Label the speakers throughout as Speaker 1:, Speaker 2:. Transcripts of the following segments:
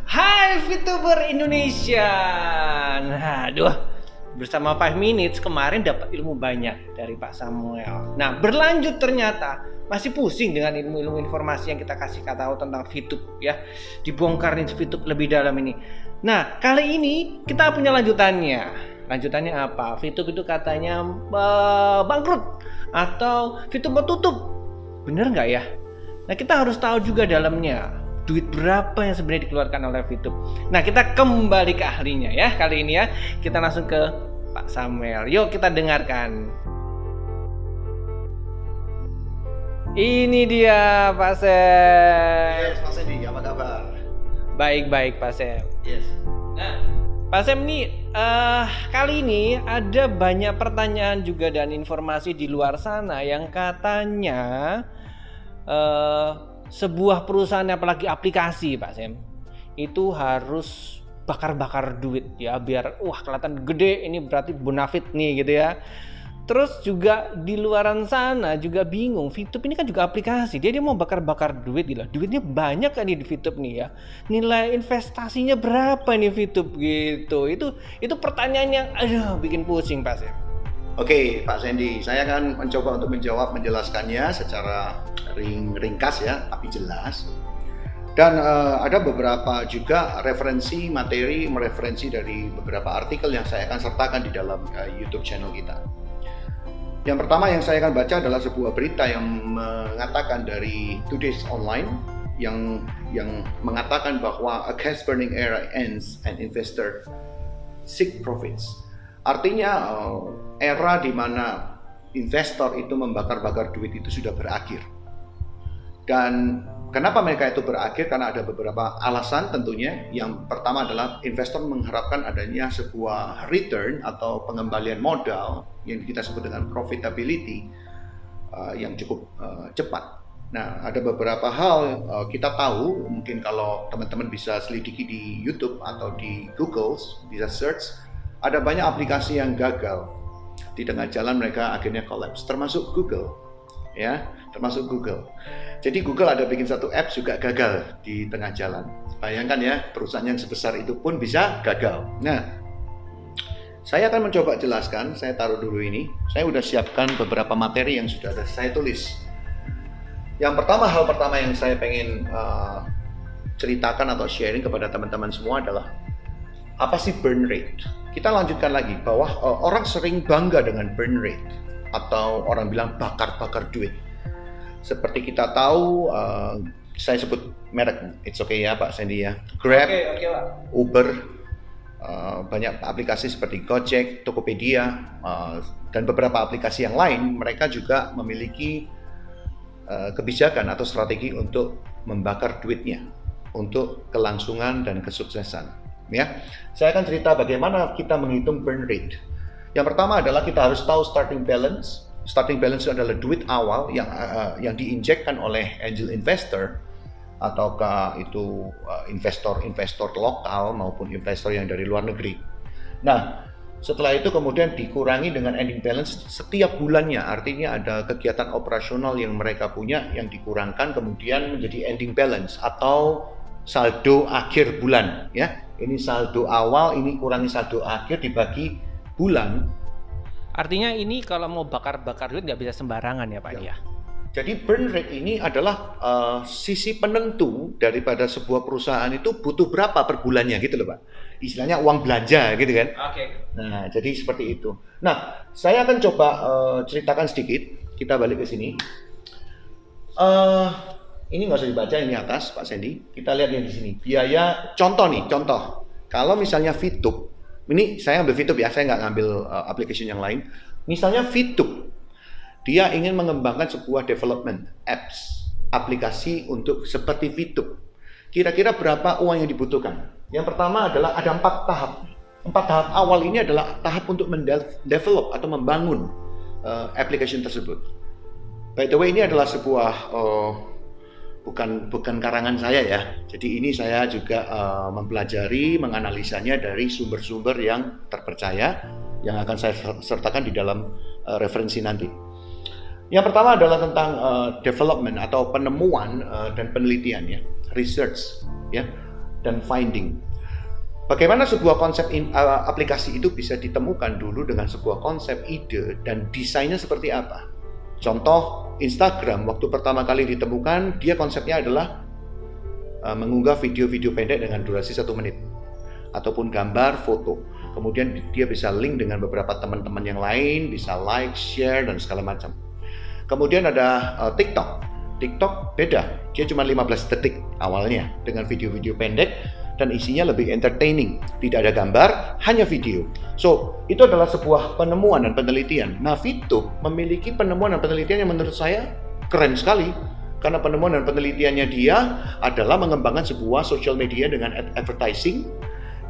Speaker 1: Hai VTuber Indonesia. Nah, bersama 5 Minutes kemarin dapat ilmu banyak dari Pak Samuel. Nah, berlanjut ternyata masih pusing dengan ilmu-ilmu informasi yang kita kasih tahu tentang VTube ya. Dibongkar nih VTube lebih dalam ini. Nah, kali ini kita punya lanjutannya. Lanjutannya apa? VTube itu katanya bangkrut atau VTube mau tutup. Bener nggak ya? Nah, kita harus tahu juga dalamnya duit berapa yang sebenarnya dikeluarkan oleh VTube. Nah, kita kembali ke ahlinya ya kali ini ya. Kita langsung ke Pak Samuel. Yuk kita dengarkan. Ini dia Pak Sam.
Speaker 2: Yes, Mas Edi, apa kabar?
Speaker 1: Baik-baik Pak Sam.
Speaker 2: Yes.
Speaker 1: Nah, Pak Sam ini kali ini ada banyak pertanyaan juga dan informasi di luar sana yang katanya sebuah perusahaan apalagi aplikasi Pak Sam itu harus bakar-bakar duit ya biar kelihatan gede, ini berarti bonafit nih gitu ya. Terus juga di luaran sana juga bingung, VTube ini kan juga aplikasi, dia mau bakar-bakar duit gitu. Duitnya banyak kan di VTube nih ya. Nilai investasinya berapa nih VTube gitu. Itu pertanyaan yang bikin pusing Pak Sam.
Speaker 2: Oke, Pak Sandy, saya akan mencoba untuk menjelaskannya secara ringkas ya, tapi jelas. Dan ada beberapa juga referensi dari beberapa artikel yang saya akan sertakan di dalam YouTube channel kita. Yang pertama yang saya akan baca adalah sebuah berita yang mengatakan dari Today's Online yang mengatakan bahwa a cash burning era ends and investor seek profits. Artinya era di mana investor itu membakar-bakar duit itu sudah berakhir. Dan kenapa mereka itu berakhir? Karena ada beberapa alasan tentunya. Yang pertama adalah investor mengharapkan adanya sebuah return atau pengembalian modal yang kita sebut dengan profitability yang cukup cepat. Nah, ada beberapa hal kita tahu, mungkin kalau teman-teman bisa selidiki di YouTube atau di Google, bisa search, ada banyak aplikasi yang gagal. Di tengah jalan mereka akhirnya collapse, termasuk Google. Ya, termasuk Google. Jadi Google ada bikin satu apps juga gagal di tengah jalan. Bayangkan ya, perusahaan yang sebesar itu pun bisa gagal. Nah, saya akan mencoba jelaskan, saya taruh dulu ini. Saya sudah siapkan beberapa materi yang sudah saya tulis. Hal pertama yang saya pengen ceritakan atau sharing kepada teman-teman semua adalah apa sih burn rate? Kita lanjutkan lagi bahwa orang sering bangga dengan burn rate atau orang bilang bakar-bakar duit. Seperti kita tahu, saya sebut merek, it's okay ya Pak Sandy ya. Grab,
Speaker 1: Oke, Pak.
Speaker 2: Uber, banyak aplikasi seperti Gojek, Tokopedia, dan beberapa aplikasi yang lain, mereka juga memiliki kebijakan atau strategi untuk membakar duitnya untuk kelangsungan dan kesuksesan. Ya, saya akan cerita bagaimana kita menghitung burn rate. Yang pertama adalah kita harus tahu starting balance. Starting balance itu adalah duit awal yang diinjekkan oleh angel investor ataukah itu investor lokal maupun investor yang dari luar negeri. Nah, setelah itu kemudian dikurangi dengan ending balance setiap bulannya. Artinya ada kegiatan operasional yang mereka punya yang dikurangkan kemudian menjadi ending balance atau saldo akhir bulan ya. Ini saldo awal, ini kurangi saldo akhir dibagi bulan.
Speaker 1: Artinya ini kalau mau bakar-bakar duit nggak bisa sembarangan ya Pak ya.
Speaker 2: Jadi burn rate ini adalah sisi penentu daripada sebuah perusahaan itu butuh berapa per bulannya gitu loh Pak. Istilahnya uang belanja gitu kan.
Speaker 1: Oke.
Speaker 2: Nah, jadi seperti itu. Nah, saya akan coba ceritakan sedikit. Kita balik ke sini. Ini nggak usah dibaca, ini atas Pak Sandy. Kita lihat yang di sini. Biaya, contoh. Kalau misalnya VTube, ini saya ambil VTube ya, saya nggak ngambil application yang lain. Misalnya VTube, dia ingin mengembangkan sebuah development apps, aplikasi untuk seperti VTube. Kira-kira berapa uang yang dibutuhkan? Yang pertama adalah ada 4 tahap. 4 tahap awal ini adalah tahap untuk mendevelop atau membangun application tersebut. By the way, ini adalah sebuah bukan karangan saya ya. Jadi ini saya juga mempelajari, menganalisanya dari sumber-sumber yang terpercaya yang akan saya sertakan di dalam referensi nanti. Yang pertama adalah tentang development atau penemuan dan penelitian ya, research ya. dan finding. Bagaimana sebuah konsep aplikasi itu bisa ditemukan dulu dengan sebuah konsep, ide, dan desainnya seperti apa. Contoh Instagram, waktu pertama kali ditemukan, dia konsepnya adalah mengunggah video-video pendek dengan durasi 1 menit. Ataupun gambar, foto. Kemudian dia bisa link dengan beberapa teman-teman yang lain, bisa like, share, dan segala macam. Kemudian ada TikTok. TikTok beda, dia cuma 15 detik awalnya dengan video-video pendek dan isinya lebih entertaining. Tidak ada gambar, hanya video. So, itu adalah sebuah penemuan dan penelitian. Nah, VTube memiliki penemuan dan penelitian yang menurut saya keren sekali. Karena penemuan dan penelitiannya dia adalah mengembangkan sebuah social media dengan advertising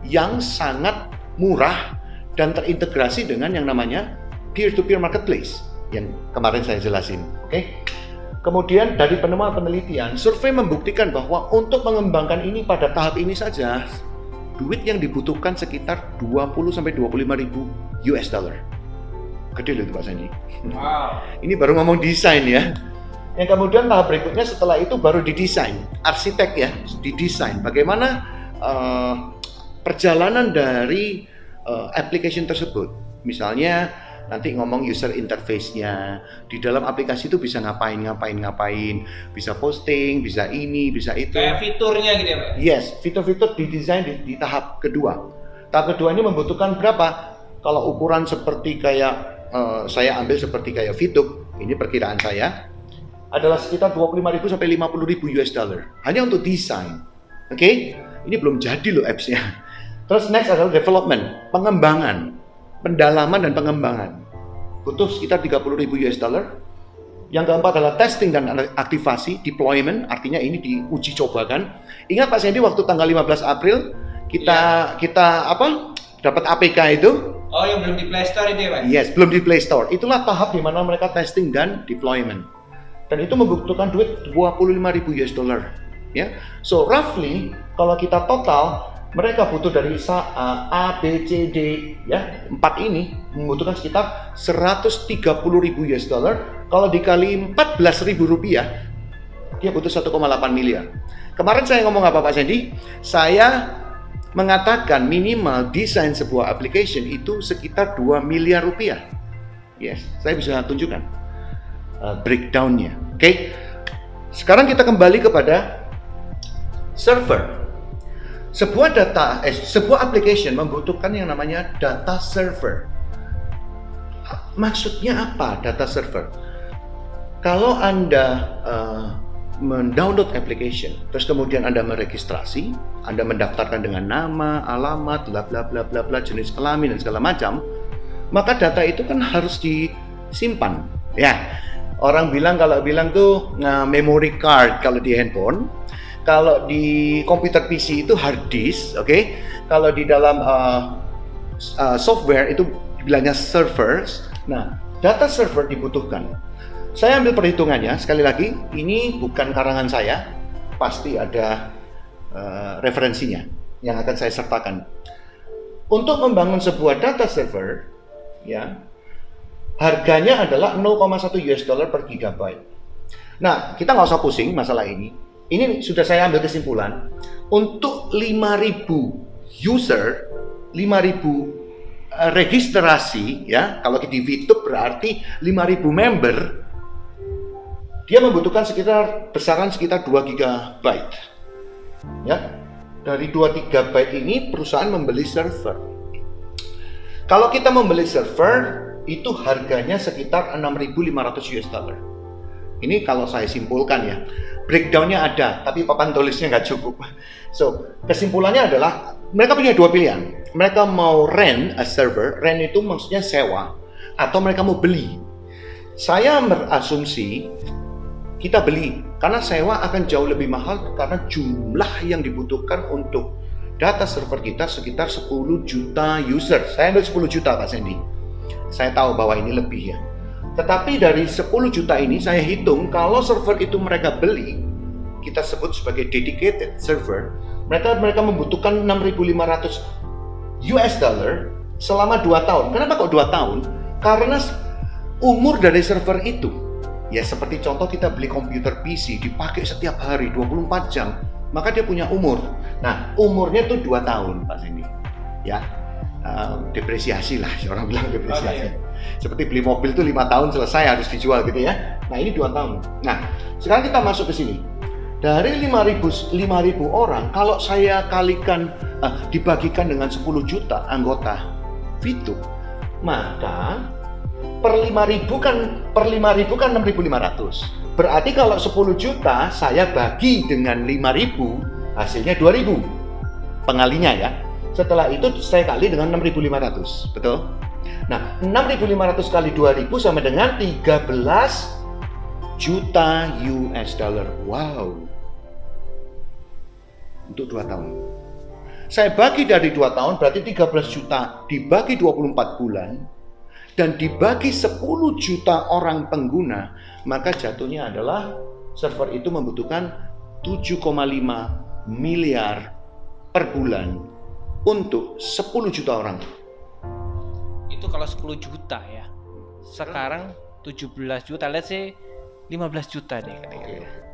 Speaker 2: yang sangat murah dan terintegrasi dengan yang namanya peer-to-peer marketplace yang kemarin saya jelasin. Oke? Kemudian dari penemuan penelitian, survei membuktikan bahwa untuk mengembangkan ini pada tahap ini saja, duit yang dibutuhkan sekitar 20-25 ribu US dollar. Gede loh itu Pak Sandy.
Speaker 1: Wow.
Speaker 2: Ini baru ngomong desain ya. Yang kemudian tahap berikutnya setelah itu baru didesain, arsitek ya, didesain. Bagaimana perjalanan dari application tersebut. Misalnya nanti ngomong user interface-nya, di dalam aplikasi itu bisa ngapain, bisa posting, bisa ini, bisa itu.
Speaker 1: Kayak fiturnya gitu ya Pak?
Speaker 2: Yes, fitur-fitur didesain di tahap kedua. Tahap kedua ini membutuhkan berapa? Kalau ukuran seperti kayak, saya ambil seperti kayak VTube, ini perkiraan saya, adalah sekitar 25.000 sampai 50.000 US dollar. Hanya untuk desain. Oke? Ini belum jadi loh apps-nya. Terus next adalah development, pengembangan. Pendalaman dan pengembangan butuh sekitar 30.000 US dollar. Yang keempat adalah testing dan aktivasi, deployment, artinya ini diuji cobakan. Ingat Pak Sandy waktu tanggal 15 April kita dapat APK itu.
Speaker 1: Oh, yang belum di Play Store itu ya Pak?
Speaker 2: Yes, belum di Play Store. Itulah tahap di mana mereka testing dan deployment. Dan itu membutuhkan duit 25.000 US dollar. Ya, so roughly kalau kita total mereka butuh dari A, B, C, D, ya, 4 ini membutuhkan sekitar 130.000 US dollar. Kalau dikali 14.000 rupiah, dia butuh 1,8 miliar. Kemarin saya ngomong apa Pak Sandy? Saya mengatakan minimal desain sebuah application itu sekitar 2 miliar rupiah. Yes, saya bisa tunjukkan breakdown-nya. Oke. Sekarang kita kembali kepada server. Sebuah application membutuhkan yang namanya data server. Maksudnya apa data server? Kalau Anda mendownload application, terus kemudian Anda meregistrasi, Anda mendaftarkan dengan nama, alamat, bla bla bla bla bla, jenis kelamin dan segala macam, maka data itu kan harus disimpan. Ya, orang kalau bilang tuh memory card kalau di handphone. Kalau di komputer PC itu hard disk, oke? Kalau di dalam software itu bilangnya servers. Nah, data server dibutuhkan. Saya ambil perhitungannya, sekali lagi, ini bukan karangan saya, pasti ada referensinya yang akan saya sertakan. Untuk membangun sebuah data server, ya, harganya adalah 0,1 US dollar per gigabyte. Nah, kita nggak usah pusing masalah ini. Ini sudah saya ambil kesimpulan, untuk 5.000 user, 5.000 registrasi, ya, kalau di VTube berarti 5.000 member, dia membutuhkan besaran sekitar 2 GB. Ya, dari 2 GB ini perusahaan membeli server. Kalau kita membeli server, itu harganya sekitar 6.500 US dollar. Ini kalau saya simpulkan ya. Breakdownnya ada, tapi papan tulisnya nggak cukup. So, kesimpulannya adalah mereka punya dua pilihan. Mereka mau rent a server, rent itu maksudnya sewa, atau mereka mau beli. Saya berasumsi kita beli, karena sewa akan jauh lebih mahal karena jumlah yang dibutuhkan untuk data server kita sekitar 10 juta user. Saya ambil 10 juta Pak Sandy. Saya tahu bahwa ini lebih ya. Tetapi dari 10 juta ini saya hitung kalau server itu mereka beli, kita sebut sebagai dedicated server, mereka membutuhkan 6.500 US dollar selama 2 tahun. Kenapa kok 2 tahun? Karena umur dari server itu, ya seperti contoh kita beli komputer PC dipakai setiap hari 24 jam, maka dia punya umur. Nah, umurnya tuh 2 tahun, Pak Sandy. Ya, depresiasi lah, orang bilang depresiasi. Seperti beli mobil tuh 5 tahun selesai harus dijual gitu ya. Nah, ini 2 tahun. Nah, sekarang kita masuk ke sini. Dari 5.000 orang, kalau saya kalikan dibagikan dengan 10 juta anggota VTube, maka per 5.000 kan 6.500. Berarti kalau 10 juta saya bagi dengan 5.000, hasilnya 2.000 pengalinya ya. Setelah itu saya kali dengan 6.500, betul? Nah, 6.500 kali 2.000 sama dengan 13 juta US dollar. Wow. Untuk 2 tahun. Saya bagi dari 2 tahun berarti 13 juta dibagi 24 bulan dan dibagi 10 juta orang pengguna, maka jatuhnya adalah server itu membutuhkan 7,5 miliar per bulan untuk 10 juta orang.
Speaker 1: Itu kalau 10 juta ya. Sekarang 17 juta, let's say 15 juta deh kira-kira.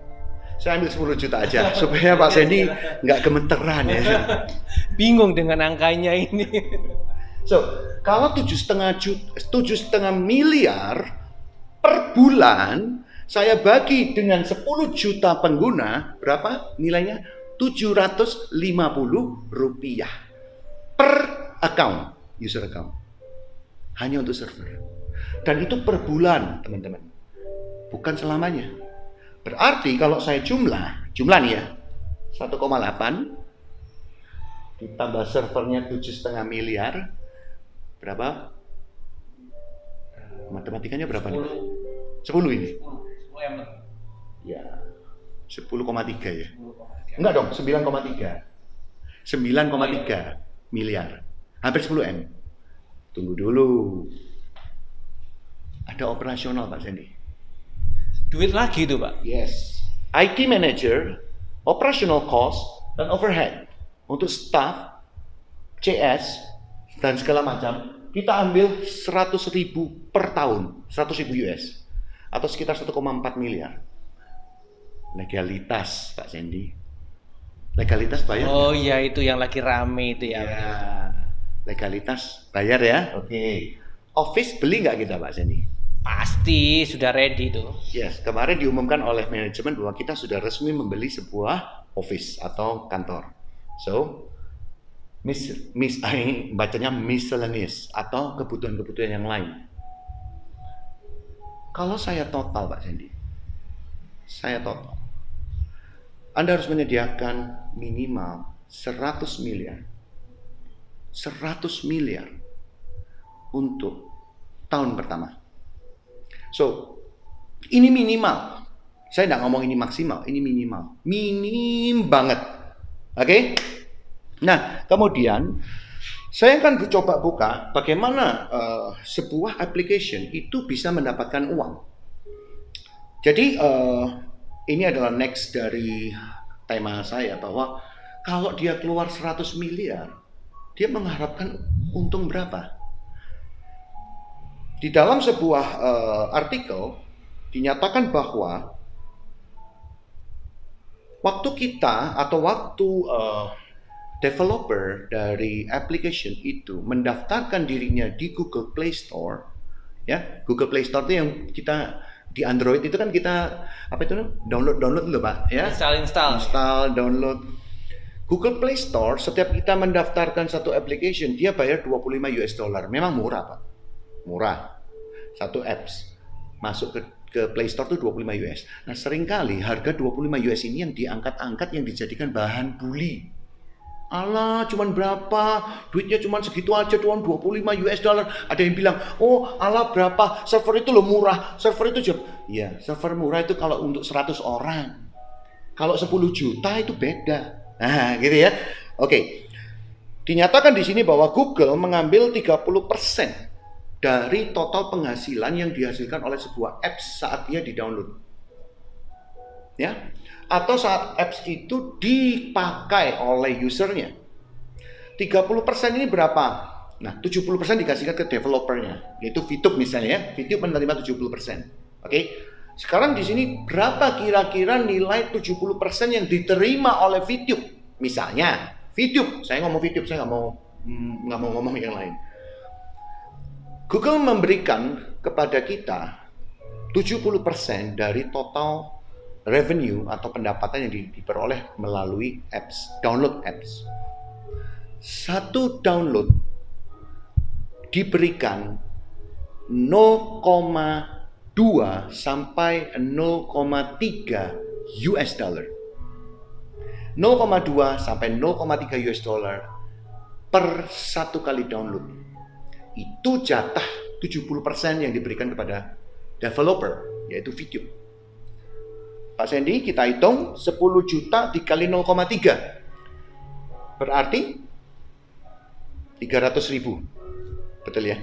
Speaker 2: Saya ambil 10 juta aja supaya Pak Sandy nggak gemeteran ya.
Speaker 1: Bingung dengan angkanya ini.
Speaker 2: So, kalau 7,5 miliar per bulan saya bagi dengan 10 juta pengguna, berapa nilainya? 750 rupiah per account, user account. Hanya untuk server. Dan itu per bulan, teman-teman. Bukan selamanya. Berarti kalau saya jumlah nih ya, 1,8 ditambah servernya 7,5 miliar, berapa? Matematikanya berapa nih? 10 ini? Ya, 10,3 ya? Enggak dong, 9,3. 9,3 miliar. Hampir 10 M. Tunggu dulu. Ada operasional Pak Sandy.
Speaker 1: Duit lagi tuh Pak.
Speaker 2: Yes. IT manager, operational cost, dan overhead. Untuk staff, CS, dan segala macam, kita ambil 100.000 per tahun. 100.000 US. Atau sekitar 1,4 miliar. Legalitas, Pak Sandy. Legalitas bayar.
Speaker 1: Oh iya, itu yang lagi rame itu ya.
Speaker 2: Ya. Legalitas bayar ya. Oke. Office beli nggak kita Pak Sandy?
Speaker 1: Pasti sudah ready tuh.
Speaker 2: Yes, kemarin diumumkan oleh manajemen bahwa kita sudah resmi membeli sebuah office atau kantor. So, bacanya miscellaneous atau kebutuhan-kebutuhan yang lain. Kalau saya total Pak Sandy, Anda harus menyediakan minimal 100 miliar. 100 miliar untuk tahun pertama. So, ini minimal. Saya nggak ngomong ini maksimal, ini minimal. Minim banget. Oke? Nah, kemudian saya akan coba buka bagaimana sebuah application itu bisa mendapatkan uang. Jadi, ini adalah next dari tema saya bahwa kalau dia keluar 100 miliar, dia mengharapkan untung berapa? Di dalam sebuah artikel dinyatakan bahwa waktu kita atau waktu developer dari application itu mendaftarkan dirinya di Google Play Store, ya Google Play Store itu yang kita di Android itu kan kita apa itu download dulu Pak, ya install download. Google Play Store setiap kita mendaftarkan satu application dia bayar 25 US dollar. Memang murah Pak. Murah. Satu apps masuk ke Play Store itu 25 US. Nah, seringkali harga 25 US ini yang diangkat-angkat, yang dijadikan bahan bully. Alah, cuman berapa? Duitnya cuman segitu aja, cuman 25 US dollar. Ada yang bilang, oh alah berapa? Server itu loh murah. Server itu iya, server murah itu kalau untuk 100 orang. Kalau 10 juta itu beda. Nah, gitu ya. Oke. Dinyatakan di sini bahwa Google mengambil 30% dari total penghasilan yang dihasilkan oleh sebuah apps saat dia di-download. Ya. Atau saat apps itu dipakai oleh usernya. 30% ini berapa? Nah, 70% dikasihkan ke developernya, yaitu VTube misalnya ya. VTube menerima 70%. Oke. Sekarang di sini berapa kira-kira nilai 70% yang diterima oleh VTube? Misalnya, VTube, saya ngomong VTube, saya nggak mau ngomong yang lain. Google memberikan kepada kita 70% dari total revenue atau pendapatan yang diperoleh melalui apps, download apps. Satu download diberikan 0,2 sampai 0,3 US dollar. 0,2 sampai 0,3 US dollar per satu kali download. Itu jatah 70% yang diberikan kepada developer, yaitu VTube. Pak Sandy, kita hitung 10 juta dikali 0,3. Berarti 300.000. Betul ya?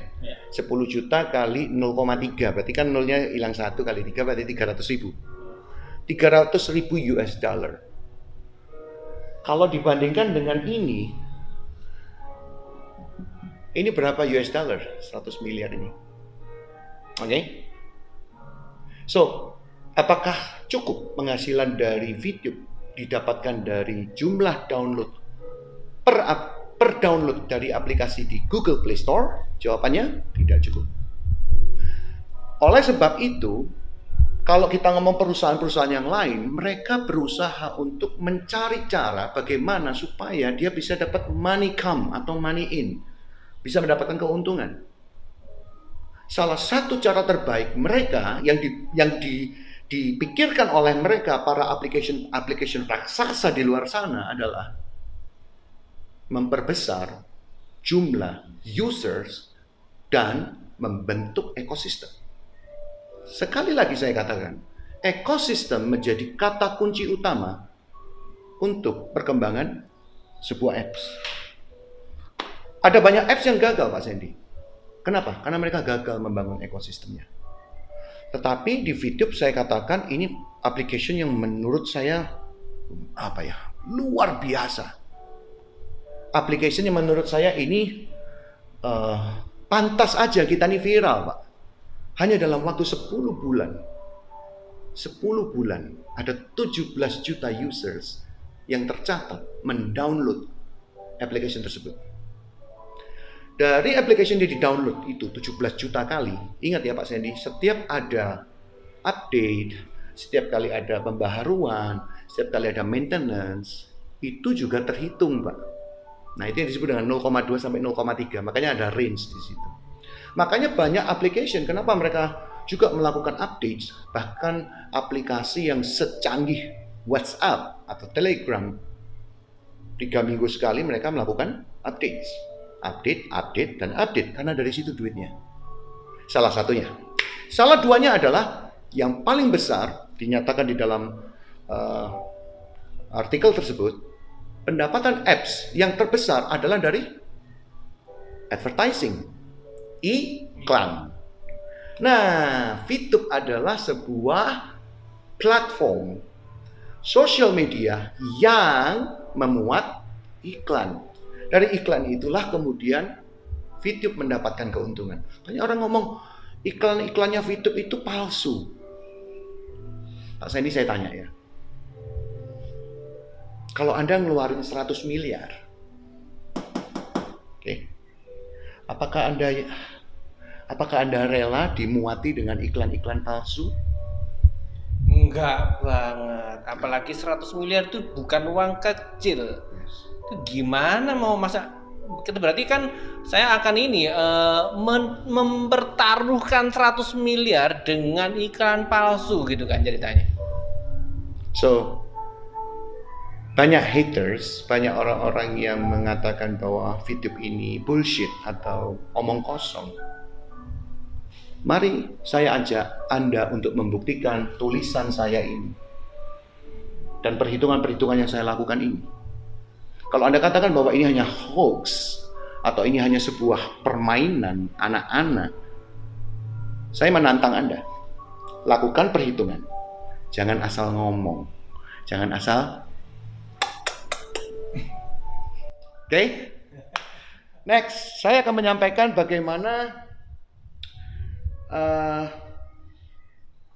Speaker 2: 10 juta kali 0,3. Berarti kan nolnya hilang 1 kali 3 berarti 300.000. 300.000 US dollar. Kalau dibandingkan dengan ini berapa US dollar? 100 miliar ini. Oke? So, apakah cukup penghasilan dari VTube didapatkan dari jumlah download per download dari aplikasi di Google Play Store? Jawabannya tidak cukup. Oleh sebab itu, kalau kita ngomong perusahaan-perusahaan yang lain, mereka berusaha untuk mencari cara bagaimana supaya dia bisa dapat money come atau money in, bisa mendapatkan keuntungan. Salah satu cara terbaik mereka yang dipikirkan oleh mereka para application raksasa di luar sana adalah memperbesar jumlah users dan membentuk ekosistem. Sekali lagi saya katakan, ekosistem menjadi kata kunci utama untuk perkembangan sebuah apps. Ada banyak apps yang gagal, Pak Sandy. Kenapa? Karena mereka gagal membangun ekosistemnya. Tetapi di VTube saya katakan ini application yang menurut saya luar biasa. Application yang menurut saya ini pantas aja kita ini viral, Pak. Hanya dalam waktu 10 bulan ada 17 juta users yang tercatat mendownload application tersebut. Dari application yang di-download itu 17 juta kali. Ingat ya Pak Sandy, setiap ada update, setiap kali ada pembaharuan, setiap kali ada maintenance, itu juga terhitung, Pak. Nah, itu yang disebut dengan 0,2 sampai 0,3. Makanya ada range di situ. Makanya banyak application, kenapa mereka juga melakukan updates, bahkan aplikasi yang secanggih WhatsApp atau Telegram. 3 minggu sekali mereka melakukan updates. Update, dan update. Karena dari situ duitnya. Salah satunya. Salah duanya adalah yang paling besar, dinyatakan di dalam artikel tersebut, pendapatan apps yang terbesar adalah dari advertising. Iklan. Nah, VTube adalah sebuah platform sosial media yang memuat iklan. Dari iklan itulah kemudian VTube mendapatkan keuntungan. Banyak orang ngomong iklan-iklannya VTube itu palsu. Pak Sandy, saya tanya ya. Kalau Anda ngeluarin 100 miliar, oke. Apakah Anda rela dimuati dengan iklan-iklan palsu?
Speaker 1: Enggak banget. Apalagi 100 miliar itu bukan uang kecil. Itu gimana mau masa? Kita berarti kan saya akan mempertaruhkan 100 miliar dengan iklan palsu gitu kan ceritanya.
Speaker 2: So, banyak haters, banyak orang-orang yang mengatakan bahwa VTube ini bullshit atau omong kosong. Mari saya ajak Anda untuk membuktikan tulisan saya ini dan perhitungan-perhitungan yang saya lakukan ini. Kalau Anda katakan bahwa ini hanya hoax atau ini hanya sebuah permainan anak-anak, saya menantang Anda. Lakukan perhitungan. Jangan asal ngomong. Jangan asal. Oke? Next, saya akan menyampaikan bagaimana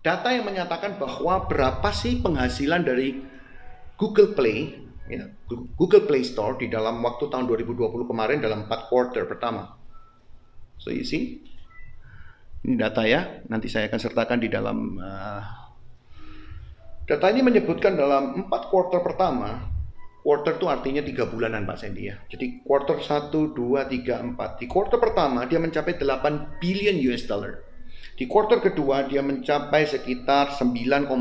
Speaker 2: data yang menyatakan bahwa berapa sih penghasilan dari Google Play, ya, Google Play Store di dalam waktu tahun 2020 kemarin dalam 4 quarter pertama. So you see, ini data ya, nanti saya akan sertakan di dalam data ini menyebutkan dalam 4 quarter pertama. Quarter itu artinya 3 bulanan Pak Sandy ya. Jadi quarter 1, 2, 3, 4. Di quarter pertama dia mencapai 8 billion US dollar. Di quarter kedua dia mencapai sekitar 9,5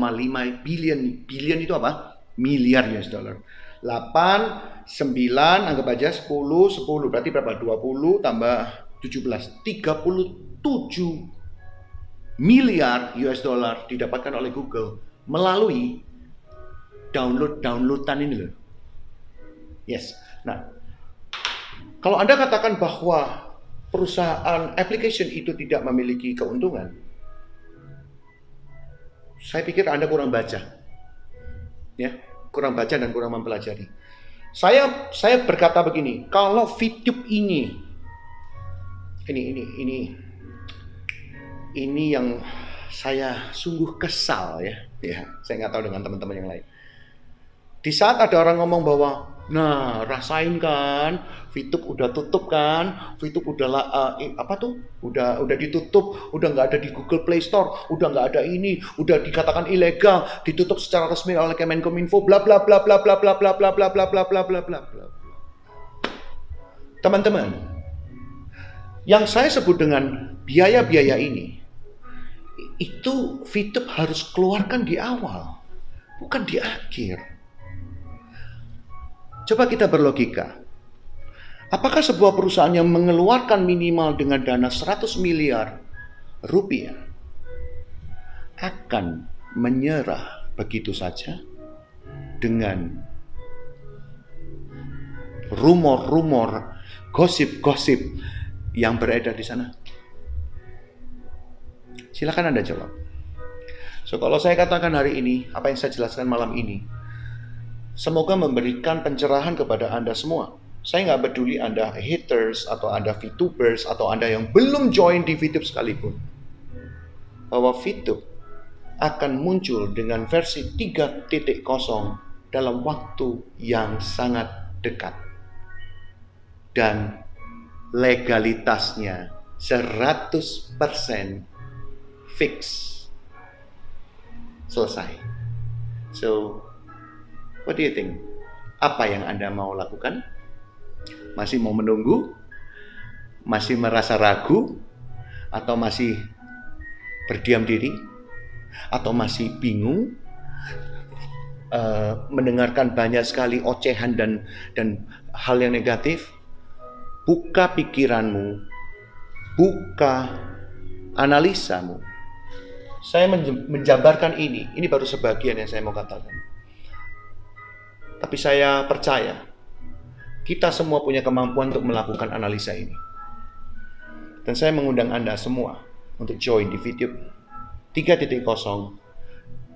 Speaker 2: billion. Billion itu apa? Miliar US dollar. 8, 9, anggap aja 10, 10. Berarti berapa? 20 tambah 17. 37 miliar US dollar didapatkan oleh Google melalui downloadan ini loh. Yes. Nah, kalau Anda katakan bahwa perusahaan application itu tidak memiliki keuntungan, saya pikir Anda kurang baca. Ya, kurang baca dan kurang mempelajari. Saya berkata begini, kalau VTube ini yang saya sungguh kesal ya. Ya, saya nggak tahu dengan teman-teman yang lain. Di saat ada orang ngomong bahwa, nah rasain kan, VTube udah tutup kan, VTube udah udah ditutup, udah nggak ada di Google Play Store, udah nggak ada ini, udah dikatakan ilegal, ditutup secara resmi oleh Kemenkominfo, bla bla bla bla bla bla bla bla bla bla bla bla bla bla bla. Teman-teman, yang saya sebut dengan biaya-biaya ini, itu VTube harus keluarkan di awal, bukan di akhir. Coba kita berlogika. Apakah sebuah perusahaan yang mengeluarkan minimal dengan dana 100 miliar rupiah akan menyerah begitu saja dengan rumor-rumor, gosip-gosip yang beredar di sana? Silakan Anda jawab. So, kalau saya katakan hari ini, apa yang saya jelaskan malam ini, semoga memberikan pencerahan kepada Anda semua. Saya nggak peduli Anda haters, atau Anda VTubers, atau Anda yang belum join di VTube sekalipun. Bahwa VTube akan muncul dengan versi 3.0 dalam waktu yang sangat dekat. Dan legalitasnya 100% fix. Selesai. So, what do you think? Apa yang Anda mau lakukan? Masih mau menunggu? Masih merasa ragu? Atau masih berdiam diri? Atau masih bingung? Mendengarkan banyak sekali ocehan dan hal yang negatif? Buka pikiranmu. Buka analisamu. Saya menjabarkan ini. Ini baru sebagian yang saya mau katakan. Tapi saya percaya, kita semua punya kemampuan untuk melakukan analisa ini. Dan saya mengundang Anda semua untuk join di VTube 3.0.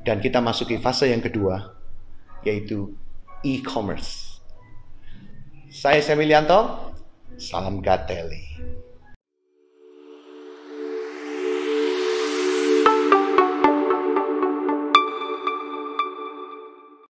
Speaker 2: Dan kita masuki fase yang kedua, yaitu e-commerce. Saya Semilianto, salam Gateli.